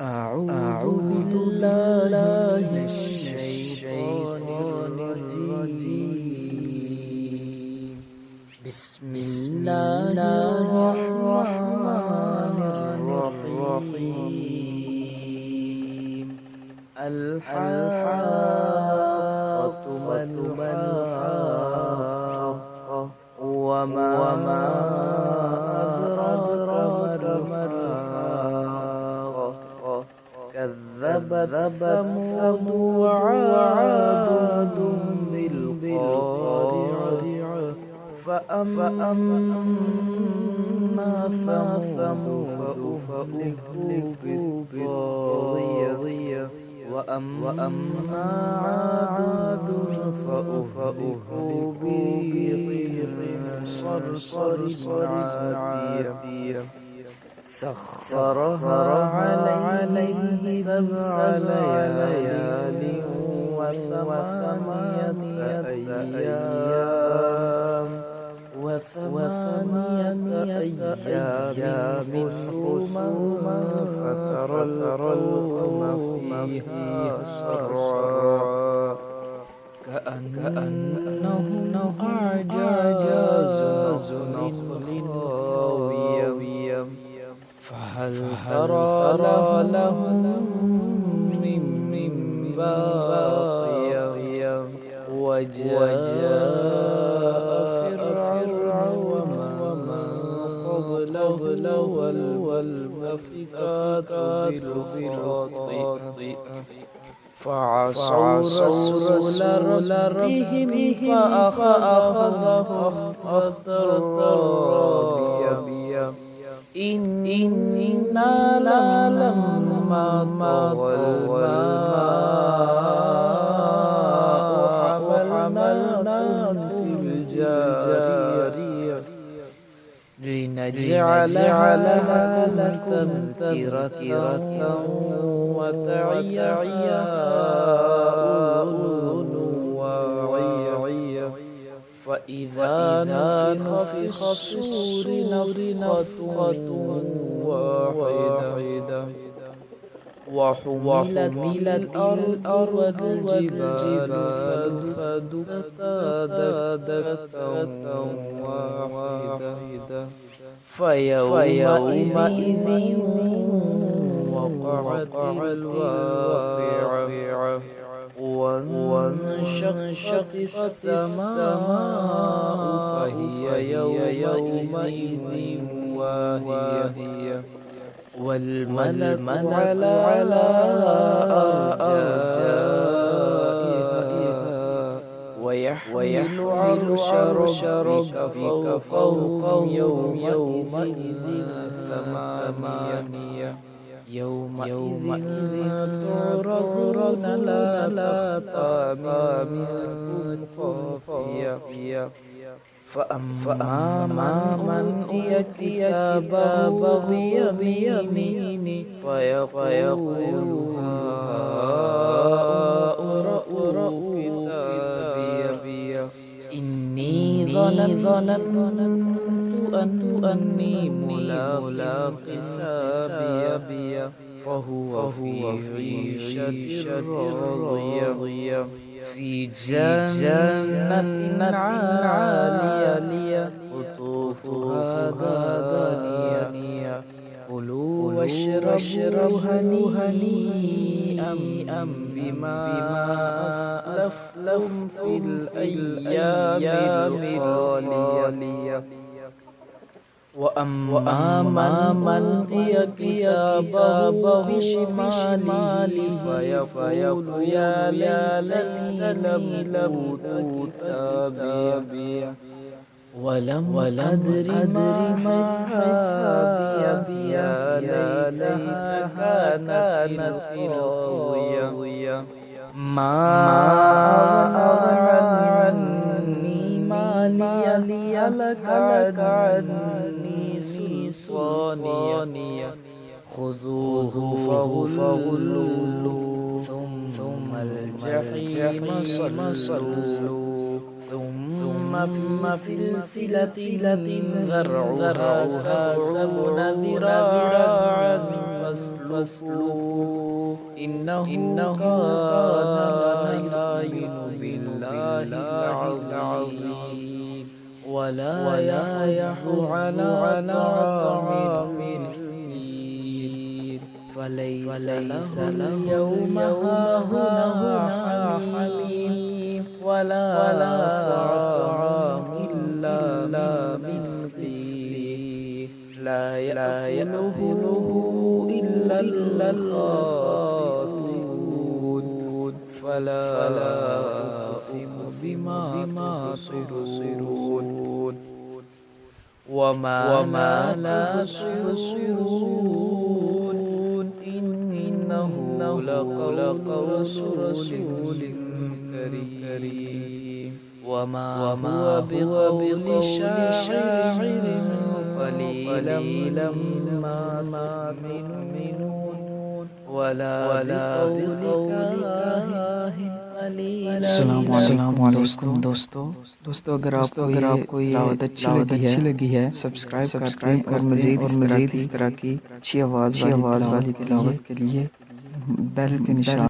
أعوذ بالله من الشيطان الرجيم. بسم الله الرحمن الرحيم. الحاقة ما الحاقة وما أدراك ما الحاقة كذبت ثمود وعاد بالقارعة فأما ثمود فأهلكوا بالطاغية وأما عاد فأهلكوا بريح صرصر عاتية سخرها عليهم 7 ليال وثمانية أيام حسوما فترى القوم فيها صرعا كأنهم أعجاز نخل خاوية فهل ترى لهم من باقية وجاء فرعون ومن قبله والمؤتفكات بالخاطئة فعصوا رسول ربهم فأخذهم أخذة رابية إنا لما طغى الماء حملناكم في الجارية لنجعلها لكم تذكرة وتعيها أذن واعية فإذا نفخ في الصور نفخة واحدة وحملت الأرض والجبال فدكتا دكة واحدة فيومئذ وقعت الواقعة وانشقت السماء فهي يومئذ واهية والملك على أرجائها ويحمل عرش ربك فوقهم يومئذ ثمانية يومئذ تعرضون لا تخفى منكم خافية فأما من أوتي كتابه بيمينه فيقول اقرءوا كتابيه إني ظننت أني ملاق حسابي فهو في عيشة راضية في جنة عالية قطوفها دانية كلوا واشربوا هنيئا بما أسلفتم في الأيام الخالية وأما من أوتي كتابه بشماله فيقول يا ليتني لم أوت كتابيه ولم أدر ما حسابي يا ليتها كانت القاضية ما أغنى عني مالي هلك عني سلطانية خذوه فغلوه ثم الجحيم صلوه ثم في سلسلة ذرعها 70 ذراعا فاسلكوه إنه كان لا يؤمن بالله العظيم ولا يحض على طعام المسكين فليس له اليوم هاهنا حميم ولا طعام إلا مسكين لا يأكله إلا الخاطئون فلا أقسم بما تبصرون وما لا تبصرون إنه لقول رسول كريم وما هو بقول شاعر قليلا ما تؤمنون ولا بقول كاهن अस्सलामुअलैकुम दोस्तों अगर आपको ये दावत अच्छी लगी है सब्सक्राइब करें और मज़ीद इस तरह की अच्छी आवाज़ वाली तिलावत के लिए बेल के निशान